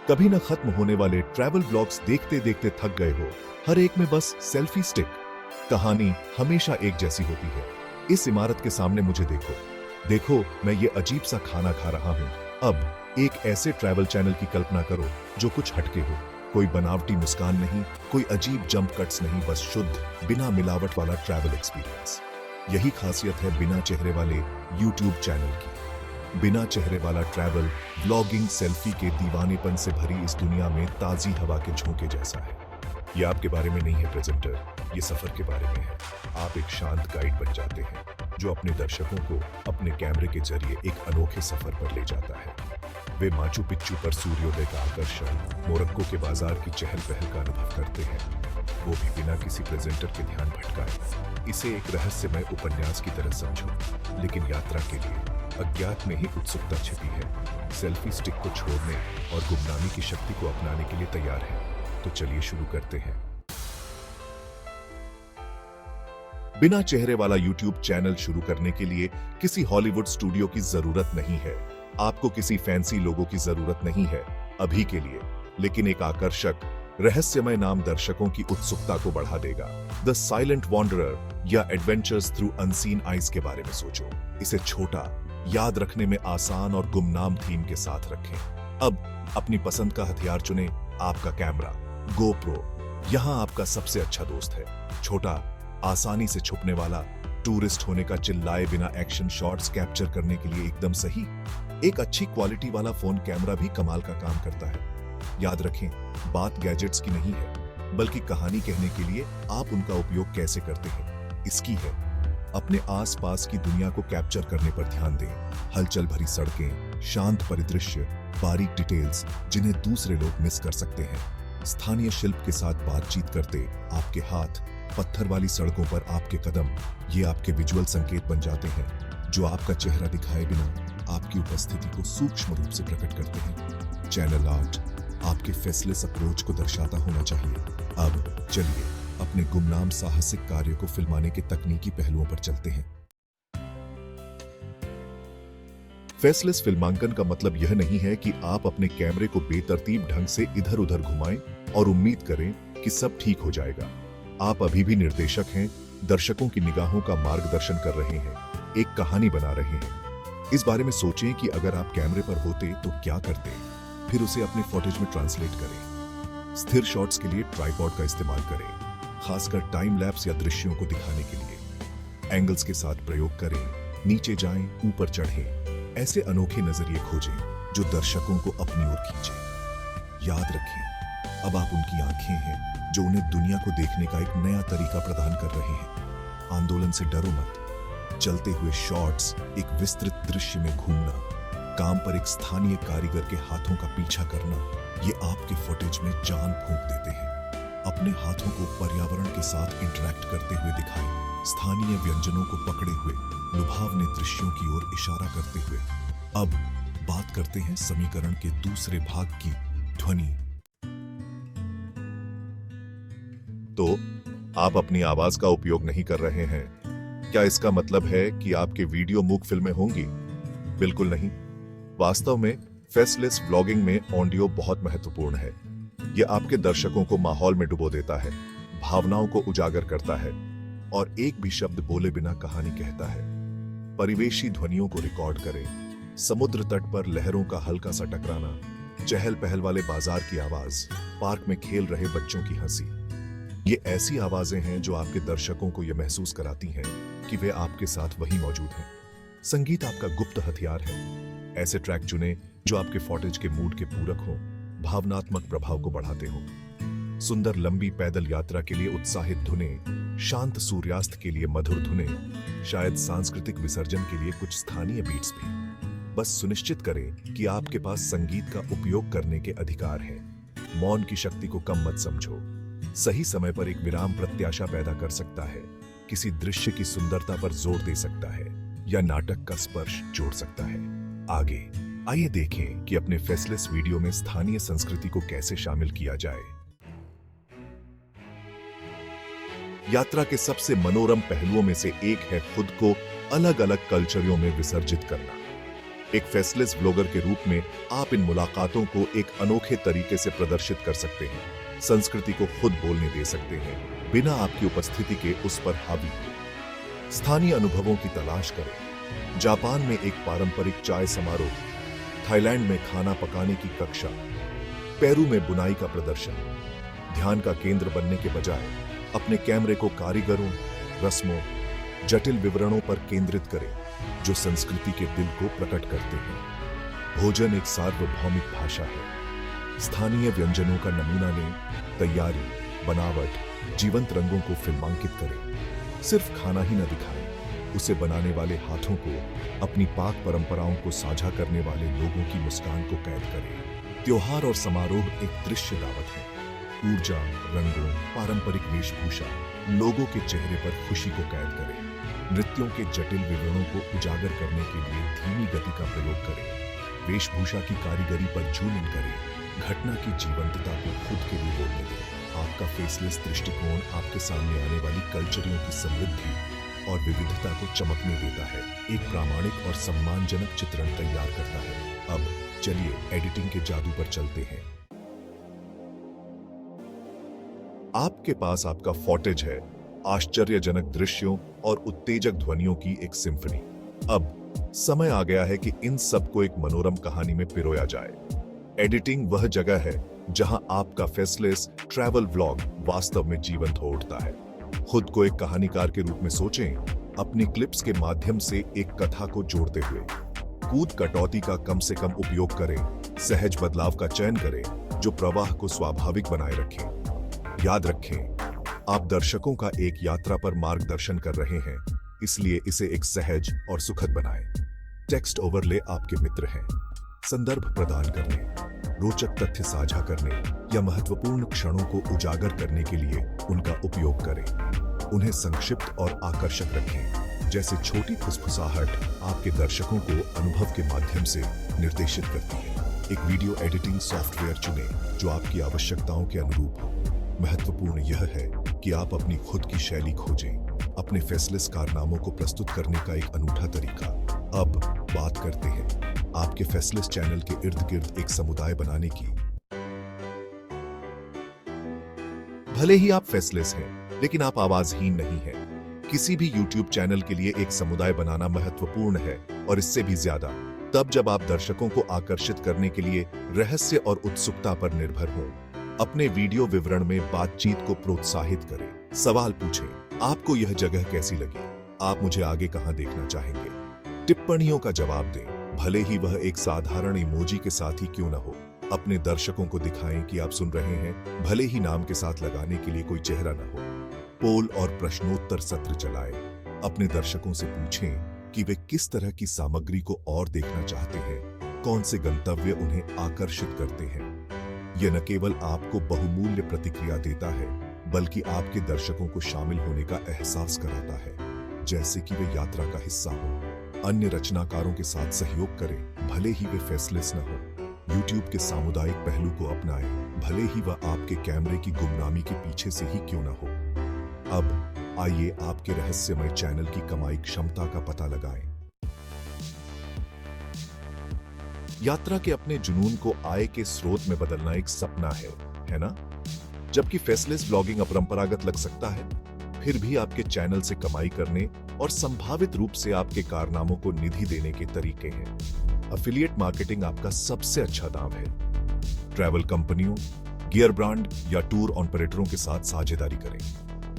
कभी न खत्म होने वाले ट्रैवल ब्लॉग्स देखते देखते थक गए हो, हर एक में बस सेल्फी स्टिक। कहानी हमेशा एक जैसी होती है। इस इमारत के सामने मुझे देखो, देखो मैं ये अजीब सा खाना खा रहा हूँ। अब एक ऐसे ट्रैवल चैनल की कल्पना करो जो कुछ हटके हो। कोई बनावटी मुस्कान नहीं, कोई अजीब जंप कट्स नहीं, बस शुद्ध बिना मिलावट वाला ट्रैवल एक्सपीरियंस। यही खासियत है बिना चेहरे वाले यूट्यूब चैनल की। बिना चेहरे वाला ट्रैवल व्लॉगिंग सेल्फी के दीवानेपन से भरी इस दुनिया में ताजी हवा के झोंके जैसा है। ये आपके बारे में नहीं है प्रेजेंटर, ये सफर के बारे में है। आप एक शांत गाइड बन जाते हैं जो अपने दर्शकों को अपने कैमरे के जरिए एक अनोखे सफर पर ले जाता है। वे माचू पिच्चू पर सूर्योदय का आकर्षण, मोरक्को के बाजार की चहल पहल का अनुभव करते हैं, वो भी बिना किसी प्रेजेंटर के ध्यान भटकाए। इसे एक रहस्यमय उपन्यास की तरह समझो, लेकिन यात्रा के लिए अज्ञात में ही उत्सुकता छिपी है। सेल्फी स्टिक को छोड़ने और गुमनामी की शक्ति को अपनाने के लिए तैयार है। तो चलिए शुरू करते हैं। बिना चेहरे वाला यूट्यूब चैनल शुरू करने के लिए किसी हॉलीवुड स्टूडियो की जरूरत नहीं है। आपको किसी फैंसी लोगो की जरूरत नहीं है अभी के लिए, लेकिन एक आकर्षक रहस्यमय नाम दर्शकों की उत्सुकता को बढ़ा देगा। द साइलेंट वॉन्डरर या एडवेंचर्स थ्रू अनसीन आइज के बारे में सोचो। इसे छोटा, याद रखने में आसान और गुमनाम थीम के साथ रखें। अब अपनी पसंद का हथियार चुनें। आपका कैमरा गोप्रो यहां आपका सबसे अच्छा दोस्त है। छोटा, आसानी से छुपने वाला, टूरिस्ट होने का चिल्लाए बिना एक्शन शॉट्स कैप्चर करने के लिए एकदम सही। एक अच्छी क्वालिटी वाला फोन कैमरा भी कमाल का काम करता है। याद रखें, बात गैजेट्स की नहीं है, बल्कि कहानी कहने के लिए आप उनका उपयोग कैसे करते हैं इसकी है। अपने आसपास की दुनिया को कैप्चर करने पर ध्यान दें। हलचल भरी सड़कें, शांत परिदृश्य, बारीक डिटेल्स जिन्हें दूसरे लोग मिस कर सकते हैं। स्थानीय शिल्प के साथ बातचीत करते आपके हाथ, पत्थर वाली सड़कों पर आपके कदम, ये आपके विजुअल संकेत बन जाते हैं जो आपका चेहरा दिखाए बिना आपकी उपस्थिति को सूक्ष्म रूप से प्रकट करते हैं। चैनल आर्ट आपके फेसलेस अप्रोच को दर्शाता होना चाहिए। अब चलिए अपने गुमनाम साहसिक कार्य को फिल्माने के तकनीकी पहलुओं पर चलते हैं। फेसलेस फिल्मांकन का मतलब यह नहीं है कि आप अपने कैमरे को बेतरतीब ढंग से इधर उधर घुमाएं और उम्मीद करें कि सब ठीक हो जाएगा। आप अभी भी निर्देशक हैं, दर्शकों की निगाहों का मार्गदर्शन कर रहे हैं, एक कहानी बना रहे हैं। इस बारे में सोचें कि अगर आप कैमरे पर होते तो क्या करते, फिर उसे अपने फुटेज में ट्रांसलेट करें। स्थिर शॉट्स के लिए ट्राइपॉड का इस्तेमाल करें, खासकर टाइम लैप्स या दृश्यों को दिखाने के लिए। एंगल्स के साथ प्रयोग करें, नीचे जाएं, ऊपर चढ़ें। ऐसे अनोखे नजरिए खोजें जो दर्शकों को अपनी ओर खींचे। याद रखें, अब आप उनकी आंखें हैं जो उन्हें दुनिया को देखने का एक नया तरीका प्रदान कर रहे हैं। आंदोलन से डरो मत। चलते हुए शॉट्स, एक विस्तृत दृश्य में घूमना, काम पर एक स्थानीय कारीगर के हाथों का पीछा करना, ये आपके फुटेज में जान फूंक देते हैं। अपने हाथों को पर्यावरण के साथ इंटरैक्ट करते हुए दिखाएं, स्थानीय व्यंजनों को पकड़े हुए, लुभावने दृश्यों की ओर इशारा करते हुए। अब बात करते हैं समीकरण के दूसरे भाग की, ध्वनि। तो आप अपनी आवाज का उपयोग नहीं कर रहे हैं, क्या इसका मतलब है कि आपके वीडियो मूक फिल्में होंगी? बिल्कुल नहीं। वास्तव में फेसलेस व्लॉगिंग में ऑडियो बहुत महत्वपूर्ण है। यह आपके दर्शकों को माहौल में डुबो देता है, भावनाओं को उजागर करता है और एक भी शब्द बोले बिना कहानी कहता है। परिवेशी ध्वनियों को रिकॉर्ड करें, समुद्र तट पर लहरों का हल्का सा टकराना, चहल पहल वाले बाजार की आवाज, पार्क में खेल रहे बच्चों की हंसी। ये ऐसी आवाजें हैं जो आपके दर्शकों को यह महसूस कराती हैं कि वे आपके साथ वहीं मौजूद हैं। संगीत आपका गुप्त हथियार है। ऐसे ट्रैक चुनें जो आपके फुटेज के मूड के पूरक हों, भावनात्मक प्रभाव को बढ़ाते हों। सुंदर लंबी पैदल यात्रा के लिए उत्साहित धुनें, शांत सूर्यास्त के लिए मधुर धुनें, शायद सांस्कृतिक विसर्जन के लिए कुछ स्थानीय बीट्स भी। बस सुनिश्चित करें कि आपके पास संगीत का उपयोग करने के अधिकार हैं। मौन की शक्ति को कम मत समझो। सही समय पर एक विराम प्रत्याशा पैदा कर सकता है, किसी दृश्य की सुंदरता पर जोर दे सकता है या नाटक का स्पर्श जोड़ सकता है। आगे आइए देखें कि अपने फेसलेस वीडियो में स्थानीय संस्कृति को कैसे शामिल किया जाए। यात्रा के सबसे मनोरम पहलुओं में से एक है खुद को अलग अलग कल्चरों में विसर्जित करना। एक फेसलेस व्लॉगर के रूप में आप इन मुलाकातों को एक अनोखे तरीके से प्रदर्शित कर सकते हैं, संस्कृति को खुद बोलने दे सकते हैं बिना आपकी उपस्थिति के उस पर हावी हो। स्थानीय अनुभवों की तलाश करें। जापान में एक पारंपरिक चाय समारोह, थाईलैंड में खाना पकाने की कक्षा, पेरू में बुनाई का प्रदर्शन। ध्यान का केंद्र बनने के बजाय अपने कैमरे को कारीगरों, रस्मों, जटिल विवरणों पर केंद्रित करें जो संस्कृति के दिल को प्रकट करते हैं। भोजन एक सार्वभौमिक भाषा है। स्थानीय व्यंजनों का नमूना लें, तैयारी, बनावट, जीवंत रंगों को फिल्मांकित करें। सिर्फ खाना ही न दिखाएं, उसे बनाने वाले हाथों को, अपनी पाक परंपराओं को साझा करने वाले लोगों की मुस्कान को कैद करें। त्योहार और समारोह एक दृश्य दावत है। ऊर्जा, रंगों, पारंपरिक वेशभूषा, लोगों के चेहरे पर खुशी को कैद करें। नृत्यों के जटिल विवरणों को उजागर करने के लिए धीमी गति का प्रयोग करें। वेशभूषा की कारीगरी पर जूम इन करें। घटना की जीवंतता को खुद के लिए बोलने दें। आपका फेसलेस दृष्टिकोण आपके सामने आने वाली कल्चरियों की समृद्धि और विविधता को चमकने देता है, एक प्रामाणिक और सम्मानजनक चित्रण तैयार करता है। अब चलिए एडिटिंग के जादू पर चलते हैं। आपके पास आपका फुटेज है, आश्चर्यजनक दृश्यों और उत्तेजक ध्वनियों की एक सिम्फनी। अब समय आ गया है कि इन सबको एक मनोरम कहानी में पिरोया जाए। एडिटिंग वह जगह है जहां आपका फेसलेस ट्रैवल व्लॉग वास्तव में जीवंत हो उठता है। खुद को एक कहानीकार के रूप में सोचें, अपनी क्लिप्स के माध्यम से एक कथा को जोड़ते हुए। कूद कटौती का कम से कम उपयोग करें, सहज बदलाव का चयन करें जो प्रवाह को स्वाभाविक बनाए रखें। याद रखें, आप दर्शकों का एक यात्रा पर मार्गदर्शन कर रहे हैं, इसलिए इसे एक सहज और सुखद बनाएं। टेक्स्ट ओवरले आपके मित्र हैं। संदर्भ प्रदान करने, रोचक तथ्य साझा करने या महत्वपूर्ण क्षणों को उजागर करने के लिए उनका उपयोग करें। उन्हें संक्षिप्त और आकर्षक रखें, जैसे छोटी फुसफुसाहट आपके दर्शकों को अनुभव के माध्यम से निर्देशित करती है। एक वीडियो एडिटिंग सॉफ्टवेयर चुनें जो आपकी आवश्यकताओं के अनुरूप हो। महत्वपूर्ण यह है कि आप अपनी खुद की शैली खोजें, अपने फेसलेस कारनामों को प्रस्तुत करने का एक अनूठा तरीका। अब बात करते हैं आपके फेसलेस चैनल के इर्द गिर्द एक समुदाय बनाने की। भले ही आप फेसलेस हैं, लेकिन आप आवाजहीन नहीं हैं। किसी भी YouTube चैनल के लिए एक समुदाय बनाना महत्वपूर्ण है, और इससे भी ज्यादा तब जब आप दर्शकों को आकर्षित करने के लिए रहस्य और उत्सुकता पर निर्भर हों। अपने वीडियो विवरण में बातचीत को प्रोत्साहित करें। सवाल पूछें, आपको यह जगह कैसी लगी? आप मुझे आगे कहां देखना चाहेंगे? टिप्पणियों का जवाब दें, भले ही वह एक साधारण इमोजी के साथ ही क्यों न हो। अपने दर्शकों को दिखाएं कि आप सुन रहे हैं, भले ही नाम के साथ लगाने के लिए कोई चेहरा न हो। पोल और प्रश्नोत्तर सत्र चलाएं। अपने दर्शकों से पूछें कि वे किस तरह की सामग्री को और देखना चाहते हैं, कौन से गंतव्य उन्हें आकर्षित करते हैं। यह न केवल आपको बहुमूल्य प्रतिक्रिया देता है, बल्कि आपके दर्शकों को शामिल होने का एहसास कराता है, जैसे कि वे यात्रा का हिस्सा हो। अन्य रचनाकारों के साथ सहयोग करें, भले ही वे फेसलेस न हो। YouTube के सामुदायिक पहलू को अपनाएं, भले ही वह आपके कैमरे की गुमनामी के पीछे से ही क्यों न हो। अब आइए आपके रहस्यमय चैनल की कमाई क्षमता का पता लगाएं। यात्रा के अपने जुनून को आय के स्रोत में बदलना एक सपना है ना? जबकि फेसलेस व्लॉगिंग अपरंपरागत लग सकता है, फिर भी आपके चैनल से कमाई करने और संभावित रूप से आपके कारनामों को निधि देने के तरीके हैं। एफिलिएट मार्केटिंग आपका सबसे अच्छा दांव है। ट्रैवल कंपनियों, गियर ब्रांड या टूर ऑपरेटरों के साथ साझेदारी करें।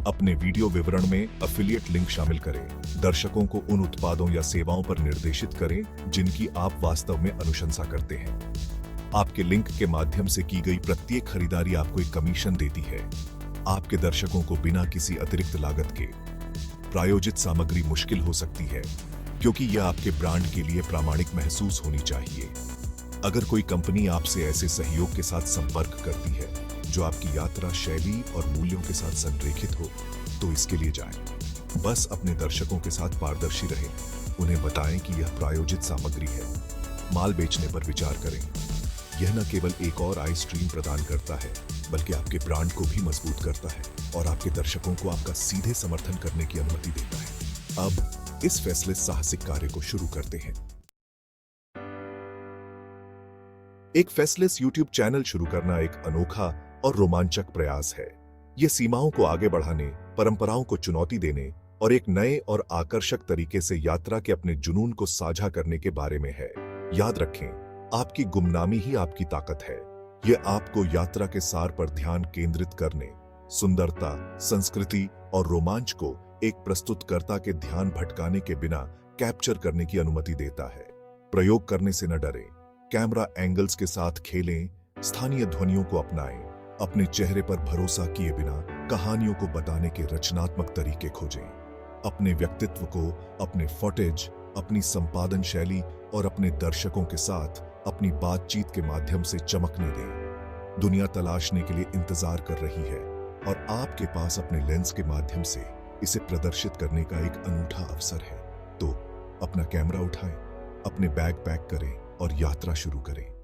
अपने वीडियो विवरण में एफिलिएट लिंक शामिल करें। दर्शकों को उन उत्पादों या सेवाओं पर निर्देशित करें जिनकी आप वास्तव में अनुशंसा करते हैं। आपके लिंक के माध्यम से की गई प्रत्येक खरीदारी आपको एक कमीशन देती है। आपके दर्शकों को बिना किसी अतिरिक्त लागत के प्रायोजित सामग्री मुश्किल हो सकती है, क्योंकि यह आपके ब्रांड के लिए प्रामाणिक महसूस होनी चाहिए। अगर कोई कंपनी आपसे ऐसे सहयोग के साथ संपर्क करती है जो आपकी यात्रा शैली और मूल्यों के साथ संरेखित हो, तो इसके लिए जाएं। बस अपने दर्शकों के साथ पारदर्शी रहें। उन्हें बताएं कि यह प्रायोजित सामग्री है। माल बेचने पर विचार करें। यह न केवल एक और आय स्ट्रीम प्रदान करता है, बल्कि आपके ब्रांड को भी मजबूत करता है और आपके दर्शकों को आपका सीधे समर्थन करने की अनुमति देता है। अब इस फैसले साहसिक कार्य को शुरू करते हैं। एक फेसलेस यूट्यूब चैनल शुरू करना एक अनोखा और रोमांचक प्रयास है। ये सीमाओं को आगे बढ़ाने, परंपराओं को चुनौती देने और एक नए और आकर्षक तरीके से यात्रा के अपने जुनून को साझा करने के बारे में है। याद रखें, आपकी गुमनामी ही आपकी ताकत है। ये आपको यात्रा के सार पर ध्यान केंद्रित करने, सुंदरता, संस्कृति और रोमांच को एक प्रस्तुतकर्ता के ध्यान भटकाने के बिना कैप्चर करने की अनुमति देता है। प्रयोग करने से न डरें, कैमरा एंगल्स के साथ खेलें, स्थानीय ध्वनियों को अपनाएं, अपने चेहरे पर भरोसा किए बिना कहानियों को बताने के रचनात्मक तरीके खोजें। अपने व्यक्तित्व को, अपने फुटेज, अपनी संपादन शैली और अपने दर्शकों के साथ अपनी बातचीत के माध्यम से चमकने दें। दुनिया तलाशने के लिए इंतजार कर रही है और आपके पास अपने लेंस के माध्यम से इसे प्रदर्शित करने का एक अनूठा अवसर है। तो अपना कैमरा उठाएं, अपने बैग पैक करें और यात्रा शुरू करें।